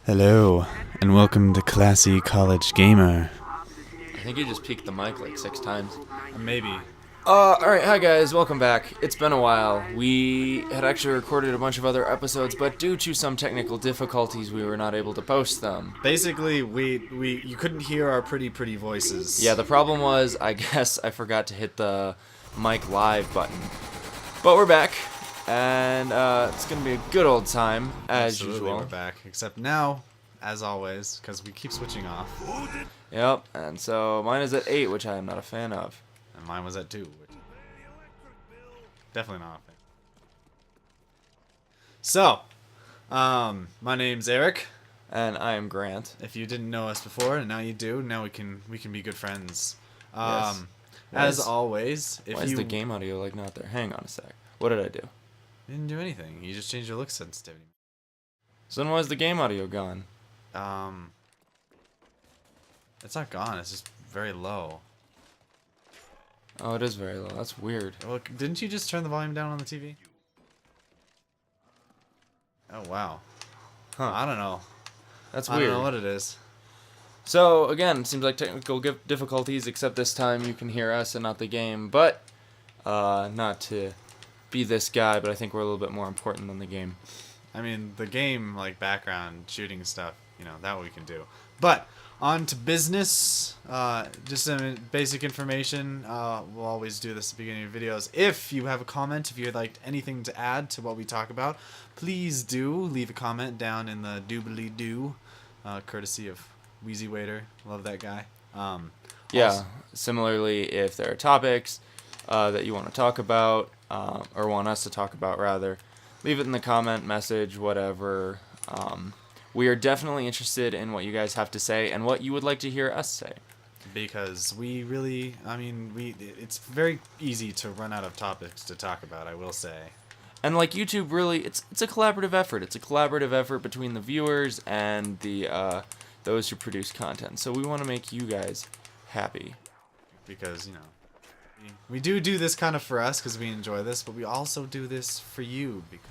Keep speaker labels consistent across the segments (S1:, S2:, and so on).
S1: Hello, and welcome to ClassyCollegeGamer.
S2: I think you just peaked the mic like 6 times.
S1: Maybe.
S2: Alright, hi guys, welcome back. It's been a while. We had actually recorded a bunch of other episodes, but due to some technical difficulties, we were not able to post them.
S1: Basically, you couldn't hear our pretty voices.
S2: Yeah, the problem was, I guess I forgot to hit the mic live button. But we're back, and it's gonna be a good old time, as
S1: Absolutely,
S2: usual.
S1: we're back. Except now, as always, because we keep switching off.
S2: Yep, and so mine is at 8, which I am not a fan of.
S1: And mine was at 2. Which definitely not a fan. So, my name's Eric.
S2: And I am Grant.
S1: If you didn't know us before, and now you do, now we can be good friends.
S2: Yes.
S1: As always,
S2: Why is the game audio like not there? Hang on a sec. What did I do?
S1: You didn't do anything. You just changed your look sensitivity.
S2: So then why is the game audio gone?
S1: It's not gone. It's just very low.
S2: Oh, it is very low. That's weird.
S1: Well, didn't you just turn the volume down on the TV? Oh, wow.
S2: Huh.
S1: I don't know.
S2: That's
S1: I
S2: weird.
S1: don't know what it is.
S2: So, again, it seems like technical difficulties, except this time you can hear us and not the game. But, not to be this guy, but I think we're a little bit more important than the game.
S1: I mean, the game, like, background shooting stuff, you know, that we can do. But, on to business. Just some basic information. We'll always do this at the beginning of videos. If you have a comment, if you'd like anything to add to what we talk about, please do leave a comment down in the doobly-doo, courtesy of Wheezy Waiter. Love that guy.
S2: Yeah, similarly, if there are topics that you want to talk about, or want us to talk about, rather, leave it in the comment, message, whatever. We are definitely interested in what you guys have to say and what you would like to hear us say.
S1: Because we really, I mean, it's very easy to run out of topics to talk about, I will say.
S2: And like YouTube, really, it's a collaborative effort. It's a collaborative effort between the viewers and the those who produce content. So we want to make you guys happy.
S1: Because, you know, we do this kind of for us because we enjoy this, but we also do this for you because,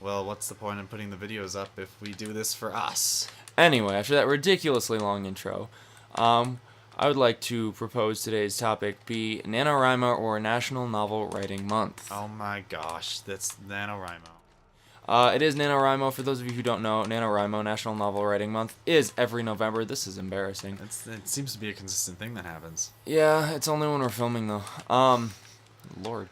S1: well, what's the point in putting the videos up if we do this for us?
S2: Anyway, after that ridiculously long intro, I would like to propose today's topic be NaNoWriMo or National Novel Writing Month.
S1: Oh my gosh, that's NaNoWriMo.
S2: It is NaNoWriMo. For those of you who don't know, NaNoWriMo, National Novel Writing Month, is every November. This is embarrassing.
S1: It seems to be a consistent thing that happens.
S2: Yeah, it's only when we're filming, though. Lord.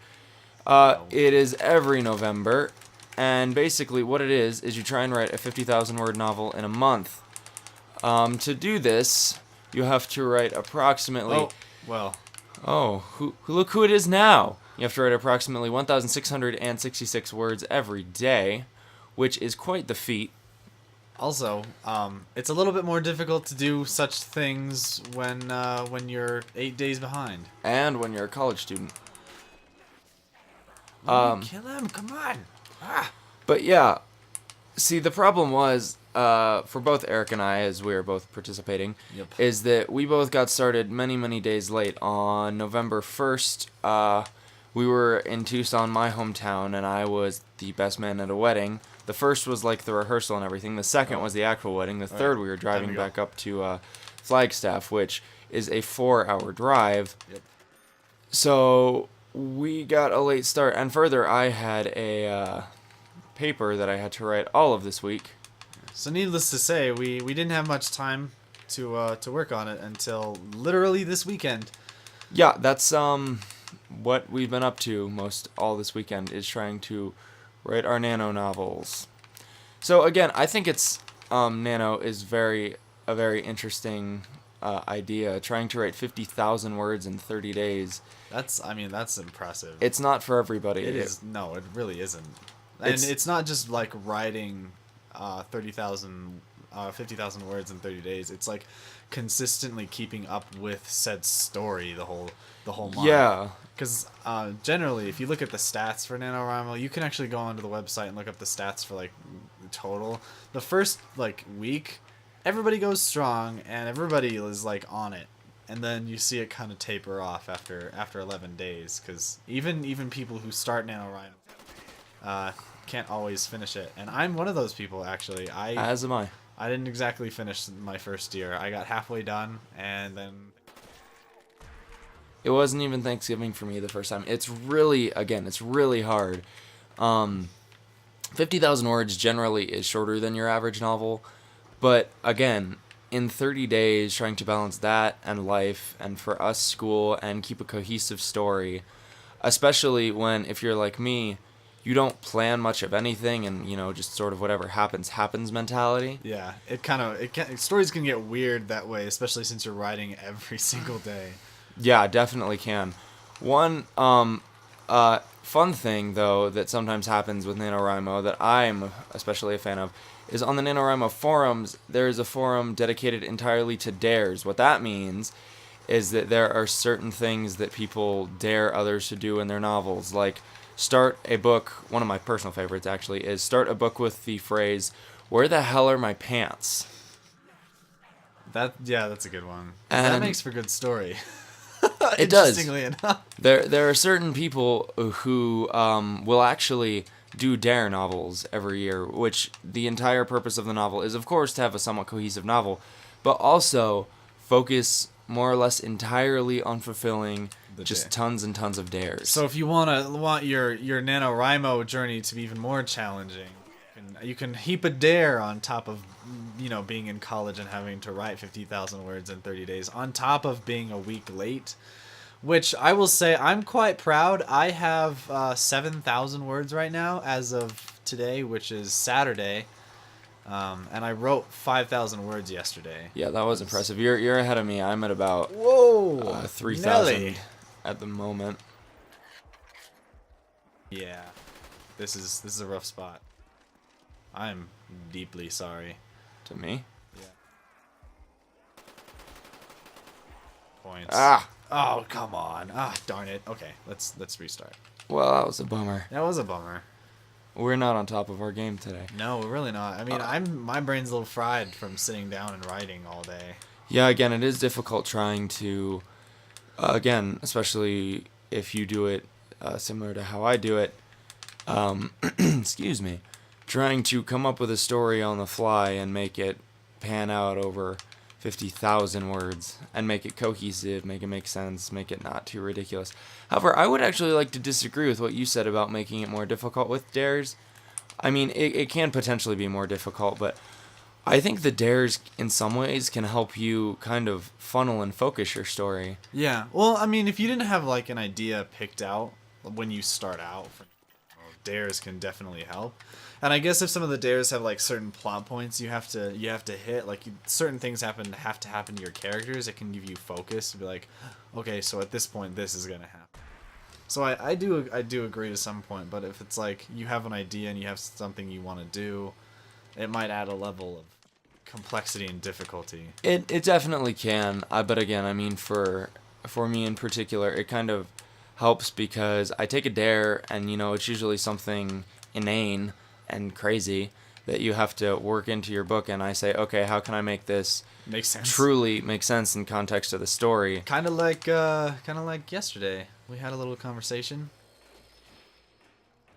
S2: It is every November, and basically what it is you try and write a 50,000 word novel in a month. To do this, you have to write approximately...
S1: Oh, well.
S2: Oh, look who it is now! You have to write approximately 1,666 words every day, which is quite the feat.
S1: Also, it's a little bit more difficult to do such things when you're 8 days behind.
S2: And when you're a college student.
S1: Kill him! Come on! Ah.
S2: But yeah, see, the problem was, for both Eric and I, as we were both participating,
S1: Yep.
S2: is that we both got started many days late. On November 1st, we were in Tucson, my hometown, and I was the best man at a wedding. The first was like the rehearsal and everything. The second was the actual wedding. The third, we were driving back up to Flagstaff, which is a 4-hour drive.
S1: Yep.
S2: So we got a late start. And further, I had a paper that I had to write all of this week.
S1: So needless to say, we didn't have much time to work on it until literally this weekend.
S2: Yeah, that's what we've been up to most all this weekend, is trying to write our nano novels. So again, I think it's nano is a very interesting idea. Trying to write 50,000 words in 30 days.
S1: That's impressive.
S2: It's not for everybody.
S1: It is. No, it really isn't. And it's not just like writing 50,000 words in 30 days. It's like consistently keeping up with said story the whole month.
S2: Yeah.
S1: Because generally, if you look at the stats for NaNoWriMo, you can actually go onto the website and look up the stats for like the total. The first like week, everybody goes strong and everybody is like on it, and then you see it kind of taper off after 11 days. Because even people who start NaNoWriMo can't always finish it, and I'm one of those people actually.
S2: As am I.
S1: I didn't exactly finish my first year. I got halfway done, and then
S2: It wasn't even Thanksgiving for me the first time. It's really, again, it's really hard. 50,000 words generally is shorter than your average novel, but again, in 30 days, trying to balance that and life, and for us, school, and keep a cohesive story, especially when, if you're like me, you don't plan much of anything, and just sort of whatever happens mentality.
S1: yeah, stories can get weird that way, especially since you're writing every single day.
S2: Yeah, definitely can. One fun thing, though, that sometimes happens with NaNoWriMo that I'm especially a fan of is on the NaNoWriMo forums, there is a forum dedicated entirely to dares. What that means is that there are certain things that people dare others to do in their novels, like start a book. One of my personal favorites, actually, is start a book with the phrase, "Where the hell are my pants?"
S1: That's a good one.
S2: And
S1: that makes for good story.
S2: It does.
S1: Interestingly enough.
S2: There are certain people who will actually do dare novels every year, which the entire purpose of the novel is, of course, to have a somewhat cohesive novel, but also focus more or less entirely on fulfilling just tons and tons of dares.
S1: So if you want your NaNoWriMo journey to be even more challenging, you can heap a dare on top of being in college and having to write 50,000 words in 30 days, on top of being a week late, which I will say I'm quite proud. I have 7,000 words right now as of today, which is Saturday, and I wrote 5,000 words yesterday.
S2: Yeah, that was impressive. You're ahead of me. I'm at about 3,000 at the moment.
S1: Yeah, this is a rough spot. I'm deeply sorry.
S2: To me?
S1: Yeah. Points.
S2: Ah!
S1: Oh, come on. Ah, darn it. Okay, let's restart.
S2: Well, that was a bummer.
S1: That was a bummer.
S2: We're not on top of our game today.
S1: No, we're really not. I mean, my brain's a little fried from sitting down and writing all day.
S2: Yeah, again, it is difficult trying to, again, especially if you do it similar to how I do it, excuse me, trying to come up with a story on the fly and make it pan out over 50,000 words and make it cohesive, make it make sense, make it not too ridiculous. However, I would actually like to disagree with what you said about making it more difficult with dares. I mean, it can potentially be more difficult, but I think the dares in some ways can help you kind of funnel and focus your story.
S1: Yeah. Well, I mean, if you didn't have like an idea picked out when you start out, dares can definitely help. And I guess if some of the dares have like certain plot points you have to hit, like certain things have to happen to your characters, it can give you focus to be like, okay, so at this point this is gonna happen. So I do agree to some point, but if it's like you have an idea and you have something you want to do, it might add a level of complexity and difficulty.
S2: It definitely can, but again, I mean, for me in particular, it kind of helps because I take a dare and it's usually something inane and crazy that you have to work into your book, and I say, okay, how can I make this truly make sense in context of the story?
S1: Kind of like yesterday, we had a little conversation.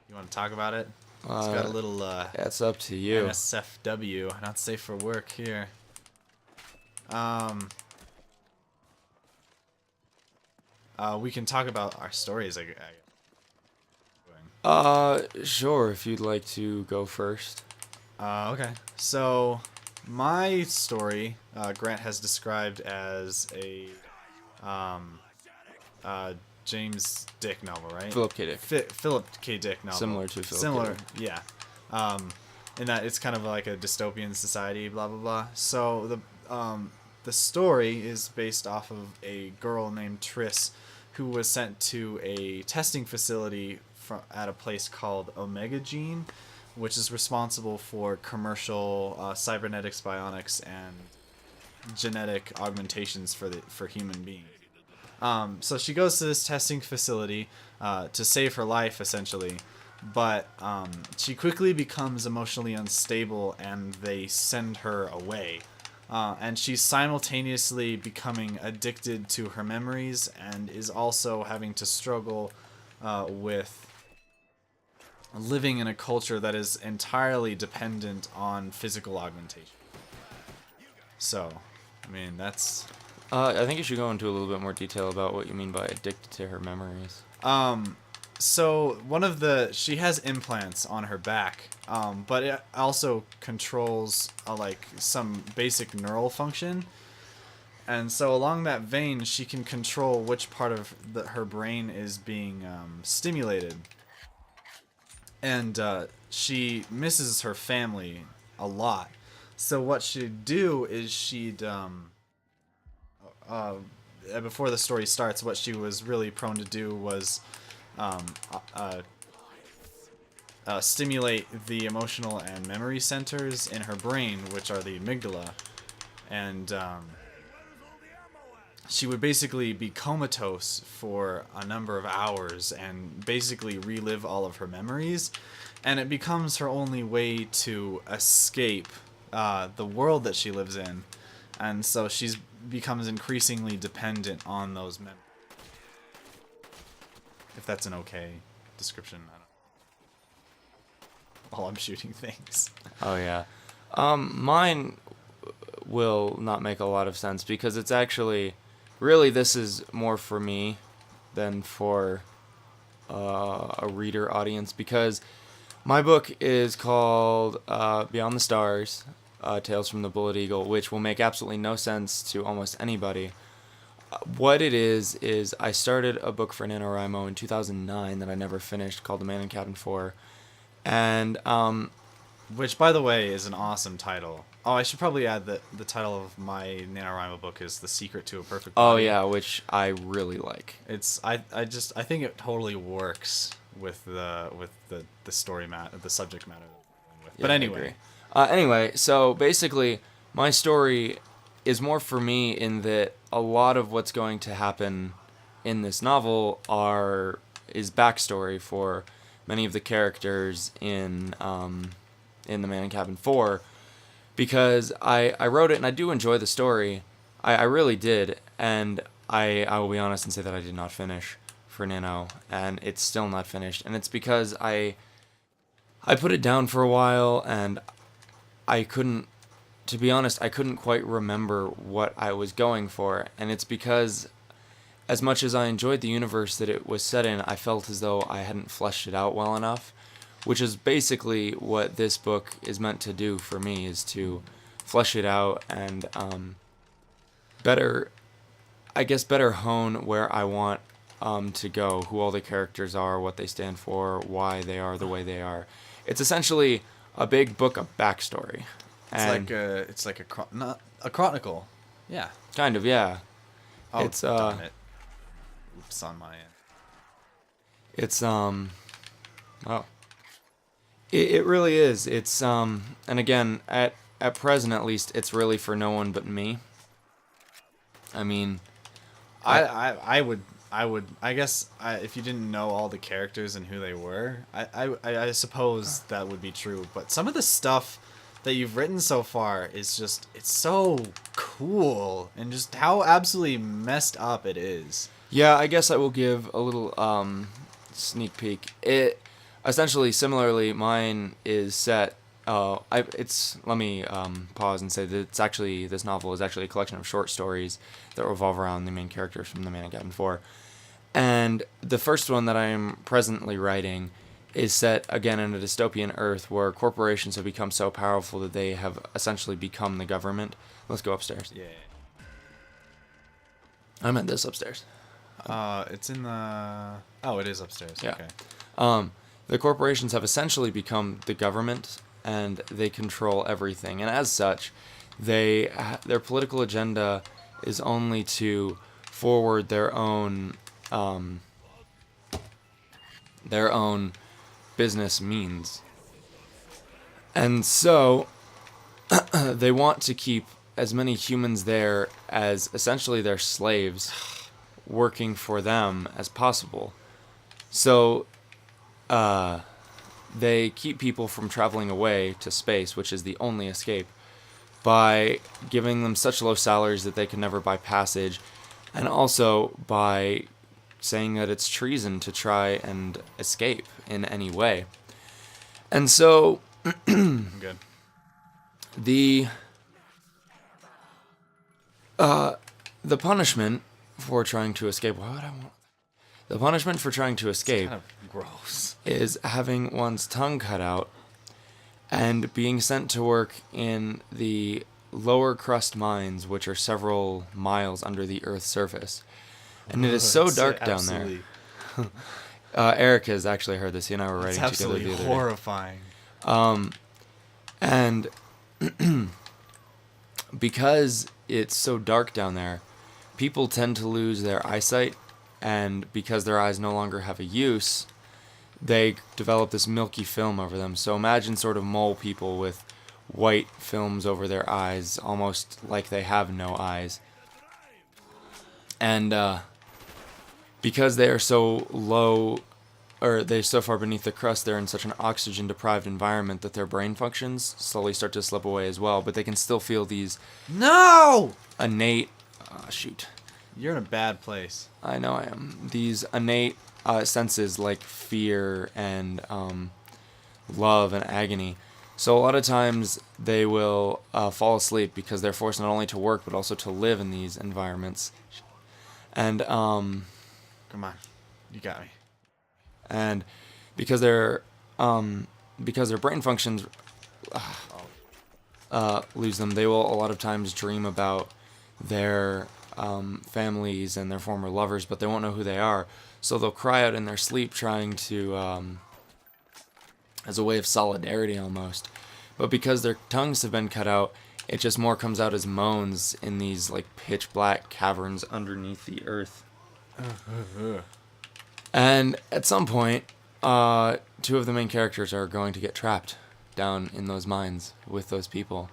S1: You want to talk about it? It's got a little
S2: that's up to you.
S1: NSFW, not safe for work here. We can talk about our stories.
S2: Sure, if you'd like to go first.
S1: Okay. So, my story, Grant has described as a James Dick novel, right?
S2: Philip K. Dick.
S1: Philip K. Dick novel.
S2: Similar to Philip K. Dick.
S1: Yeah. In that it's kind of like a dystopian society, blah blah blah. So the story is based off of a girl named Triss, who was sent to a testing facility at a place called Omega Gene, which is responsible for commercial cybernetics, bionics, and genetic augmentations for human beings. So she goes to this testing facility to save her life, essentially, but she quickly becomes emotionally unstable, and they send her away. And she's simultaneously becoming addicted to her memories and is also having to struggle with living in a culture that is entirely dependent on physical augmentation. So, I mean, that's...
S2: I think you should go into a little bit more detail about what you mean by addicted to her memories.
S1: So she has implants on her back, but it also controls like some basic neural function. And so along that vein, she can control which part of her brain is being stimulated. And she misses her family a lot. So what she'd do is before the story starts, what she was really prone to do was stimulate the emotional and memory centers in her brain, which are the amygdala. And she would basically be comatose for a number of hours and basically relive all of her memories. And it becomes her only way to escape the world that she lives in. And so she becomes increasingly dependent on those memories. If that's an okay description, I don't know. While I'm shooting things.
S2: Oh, yeah. Mine will not make a lot of sense because it's actually... Really, this is more for me than for a reader audience because my book is called Beyond the Stars, Tales from the Bullet Eagle, which will make absolutely no sense to almost anybody. What it is I started a book for NaNoWriMo in 2009 that I never finished called The Man in Cabin 4. And
S1: which, by the way, is an awesome title. Oh, I should probably add that the title of my NaNoWriMo book is The Secret to a Perfect Body.
S2: Oh yeah, which I really like.
S1: It's I think it totally works with the story the subject matter. But anyway.
S2: Anyway, so basically my story is more for me in that a lot of what's going to happen in this novel is backstory for many of the characters in The Man in Cabin 4, because I wrote it and I do enjoy the story. I really did, and I will be honest and say that I did not finish for Nano, and it's still not finished, and it's because I put it down for a while and I couldn't, to be honest, I couldn't quite remember what I was going for, and it's because as much as I enjoyed the universe that it was set in, I felt as though I hadn't fleshed it out well enough, which is basically what this book is meant to do for me, is to flesh it out and better hone where I want to go, who all the characters are, what they stand for, why they are the way they are. It's essentially a big book of backstory.
S1: It's like a chronicle. Yeah.
S2: Kind of, yeah.
S1: Oh,
S2: it's
S1: darn it. Oops, on my end.
S2: It's well, it really is. It's and again, at present at least, it's really for no one but me. I mean,
S1: I guess if you didn't know all the characters and who they were, I suppose that would be true. But some of the stuff that you've written so far is just, it's so cool, and just how absolutely messed up it is.
S2: Yeah, I guess I will give a little sneak peek. It essentially, similarly, mine is set. Let me pause and say that this novel is actually a collection of short stories that revolve around the main characters from The Man in Cabin 4. And the first one that I am presently writing is set again in a dystopian Earth where corporations have become so powerful that they have essentially become the government. Let's go upstairs.
S1: Yeah.
S2: I meant this upstairs.
S1: It's in the... Oh, it is upstairs.
S2: Yeah.
S1: Okay.
S2: The corporations have essentially become the government, and they control everything. And as such, their political agenda is only to forward their own business means. And so they want to keep as many humans there as essentially their slaves working for them as possible. So they keep people from traveling away to space, which is the only escape, by giving them such low salaries that they can never buy passage, and also by saying that it's treason to try and escape in any way. And so
S1: I'm good.
S2: The punishment for trying to escape. Why would I want? The punishment for trying to escape
S1: Kind of gross.
S2: is having one's tongue cut out and being sent to work in the lower crust mines, which are several miles under the Earth's surface. And it is so dark down there. Eric has actually heard this. He and I were writing together the other day.
S1: Horrifying.
S2: And because it's so dark down there, people tend to lose their eyesight, and because their eyes no longer have a use, they develop this milky film over them. So imagine sort of mole people with white films over their eyes, almost like they have no eyes. And because they are so low, or they're so far beneath the crust, they're in such an oxygen-deprived environment that their brain functions slowly start to slip away as well. But they can still feel these innate... shoot.
S1: You're in a bad place.
S2: I know I am. These innate senses like fear and love and agony. So a lot of times they will fall asleep because they're forced not only to work but also to live in these environments. And
S1: Come on, you got me.
S2: And because their brain functions lose them, they will a lot of times dream about their families and their former lovers, but they won't know who they are. So they'll cry out in their sleep, trying to as a way of solidarity almost. But because their tongues have been cut out, it just more comes out as moans in these like pitch black caverns underneath the earth. And at some point, two of the main characters are going to get trapped down in those mines with those people.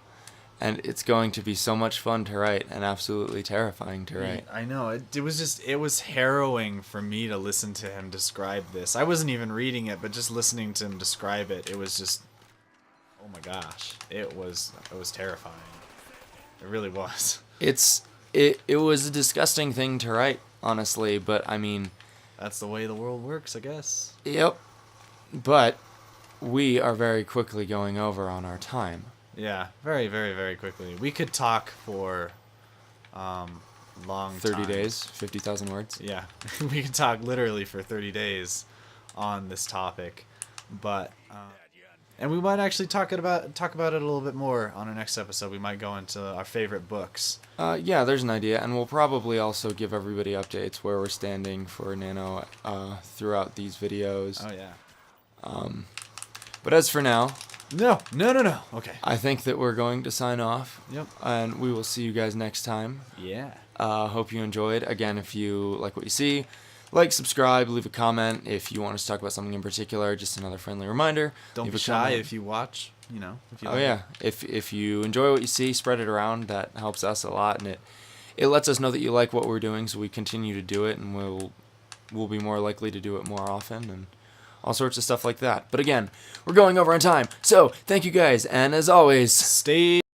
S2: And it's going to be so much fun to write and absolutely terrifying to write.
S1: I know. It was harrowing for me to listen to him describe this. I wasn't even reading it, but just listening to him describe it, it was just, oh my gosh. It was terrifying. It really was.
S2: It was a disgusting thing to write, honestly, but I mean...
S1: That's the way the world works, I guess.
S2: Yep. But we are very quickly going over on our time.
S1: Yeah, very, very, very quickly. We could talk for long
S2: 30
S1: time.
S2: days, 50,000 words.
S1: Yeah, we could talk literally for 30 days on this topic, but and we might actually talk about it a little bit more on our next episode. We might go into our favorite books.
S2: Yeah, there's an idea, and we'll probably also give everybody updates where we're standing for Nano throughout these videos.
S1: Oh yeah.
S2: But as for now...
S1: No. Okay.
S2: I think that we're going to sign off.
S1: Yep.
S2: And we will see you guys next time.
S1: Yeah.
S2: Hope you enjoyed. Again, if you like what you see, like, subscribe, leave a comment. If you want us to talk about something in particular, just another friendly reminder.
S1: Don't be shy if you watch, you know. If you
S2: like yeah. If you enjoy what you see, spread it around. That helps us a lot, and it lets us know that you like what we're doing, so we continue to do it, and we'll be more likely to do it more often, and all sorts of stuff like that. But again, we're going over on time. So, thank you guys, and as always,
S1: stay